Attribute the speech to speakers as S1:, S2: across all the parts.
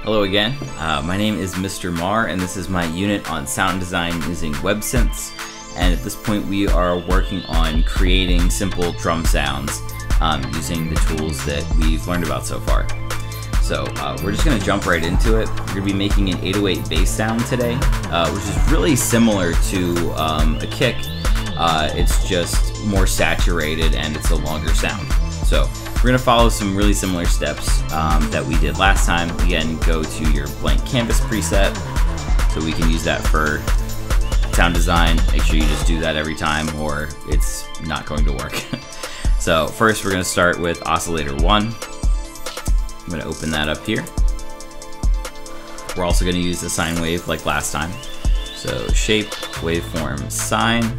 S1: Hello again, my name is Mr. Marr and this is my unit on sound design using web synths, and at this point we are working on creating simple drum sounds using the tools that we've learned about so far. So we're just going to jump right into it. We're going to be making an 808 bass sound today, which is really similar to a kick. It's just more saturated and it's a longer sound. So we're going to follow some really similar steps that we did last time. Again, go to your blank canvas preset so we can use that for sound design. Make sure you just do that every time or it's not going to work. So first we're going to start with oscillator 1. I'm going to open that up here. We're also going to use the sine wave like last time. So shape, waveform, sine.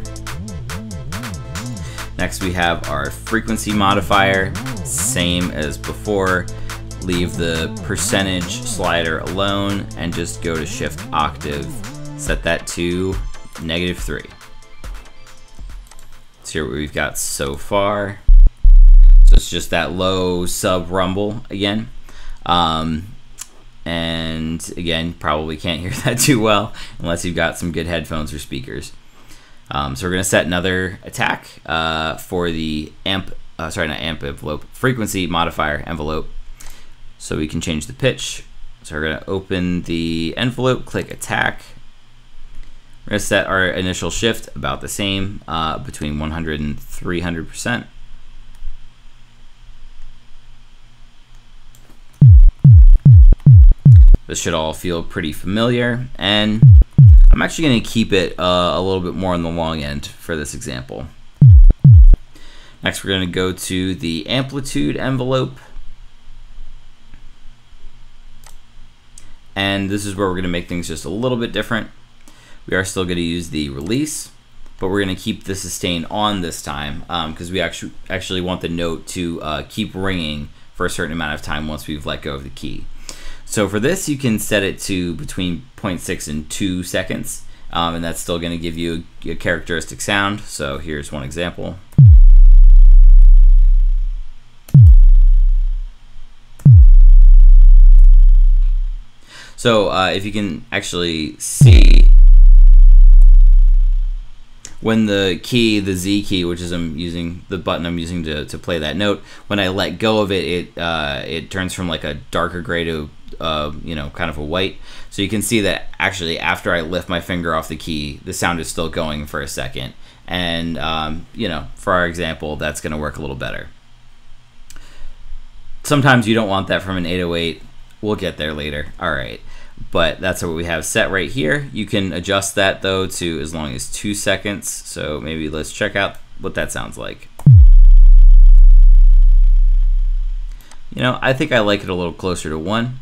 S1: Next we have our frequency modifier, same as before. Leave the percentage slider alone and just go to shift octave. Set that to -3. Let's hear what we've got so far. So it's just that low sub rumble again. And again, probably can't hear that too well unless you've got some good headphones or speakers. So we're going to set another attack for the envelope, frequency modifier envelope, so we can change the pitch. So we're going to open the envelope, click attack. We're going to set our initial shift about the same, between 100 and 300%. This should all feel pretty familiar, and I'm actually going to keep it a little bit more on the long end for this example. Next, we're going to go to the amplitude envelope. And this is where we're going to make things just a little bit different. We are still going to use the release, but we're going to keep the sustain on this time because we actually want the note to keep ringing for a certain amount of time once we've let go of the key. So for this, you can set it to between 0.6 and 2 seconds, and that's still going to give you a characteristic sound. So here's one example. So if you can actually see, when the key, the Z key, which is the button I'm using to play that note, when I let go of it, it turns from like a darker gray to kind of a white. So you can see that actually after I lift my finger off the key, the sound is still going for a second. And for our example, that's going to work a little better. Sometimes you don't want that from an 808. We'll get there later. All right. But that's what we have set right here. You can adjust that though to as long as 2 seconds. So maybe let's check out what that sounds like. I think I like it a little closer to 1.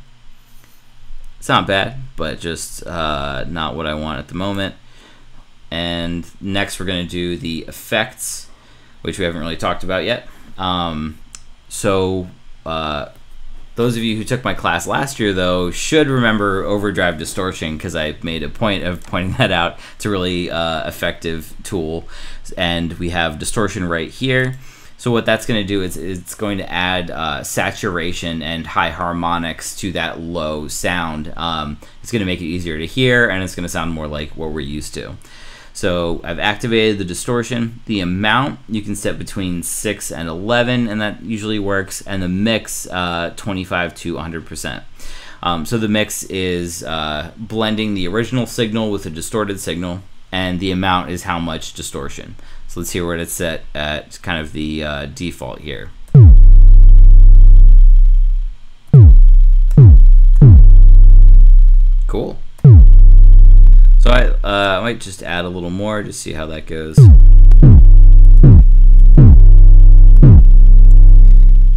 S1: It's not bad, but just not what I want at the moment. And next we're going to do the effects, which we haven't really talked about yet. Those of you who took my class last year, though, should remember overdrive distortion because I made a point of pointing that out. It's a really effective tool. And we have distortion right here. So what that's going to do is it's going to add saturation and high harmonics to that low sound. It's going to make it easier to hear, and it's going to sound more like what we're used to. So I've activated the distortion. The amount you can set between 6 and 11, and that usually works. And the mix, 25 to 100%. So the mix is blending the original signal with a distorted signal, and the amount is how much distortion. So let's hear what it's set at, kind of the default here. Cool. So I might just add a little more, just see how that goes.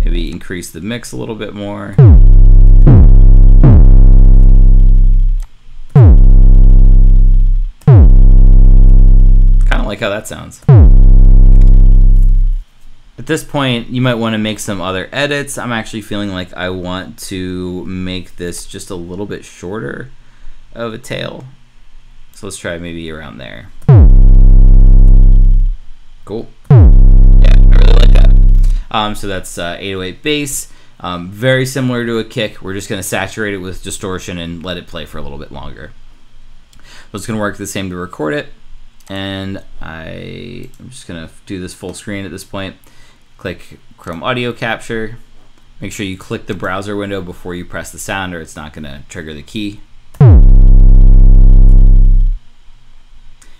S1: Maybe increase the mix a little bit more. Kind of like how that sounds. At this point, you might want to make some other edits. I'm actually feeling like I want to make this just a little bit shorter of a tail. So let's try maybe around there. Cool. Yeah, I really like that. So that's 808 bass. Very similar to a kick. We're just going to saturate it with distortion and let it play for a little bit longer. So it's going to work the same to record it. And I'm just going to do this full screen at this point. Click Chrome Audio Capture. Make sure you click the browser window before you press the sound, or it's not going to trigger the key.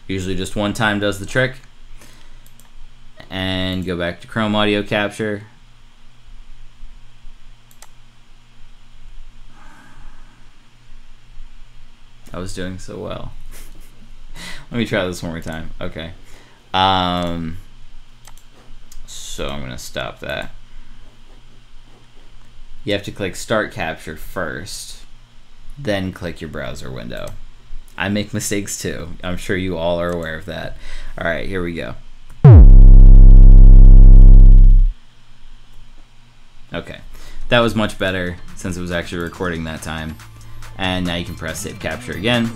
S1: Usually just one time does the trick. And go back to Chrome Audio Capture. I was doing so well. Let me try this one more time. Okay. So I'm gonna stop that. You have to click Start Capture first, then click your browser window. I make mistakes too. I'm sure you all are aware of that. All right, here we go. Okay, that was much better since it was actually recording that time. And now you can press Save Capture again.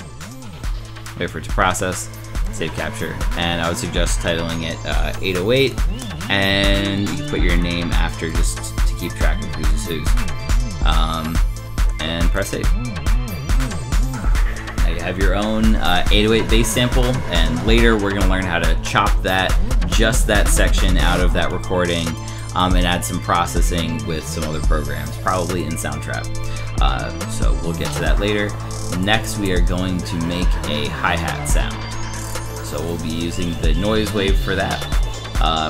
S1: Wait for it to process. Save Capture. And I would suggest titling it 808. And you can put your name after just to keep track of who's whose. And press Save. Now you have your own 808 bass sample. And later we're going to learn how to chop that, just that section out of that recording. And add some processing with some other programs, probably in Soundtrap. So we'll get to that later. Next, we are going to make a hi-hat sound. So we'll be using the noise wave for that.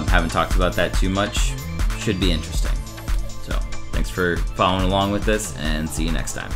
S1: Haven't talked about that too much. Should be interesting. So thanks for following along with this, and see you next time.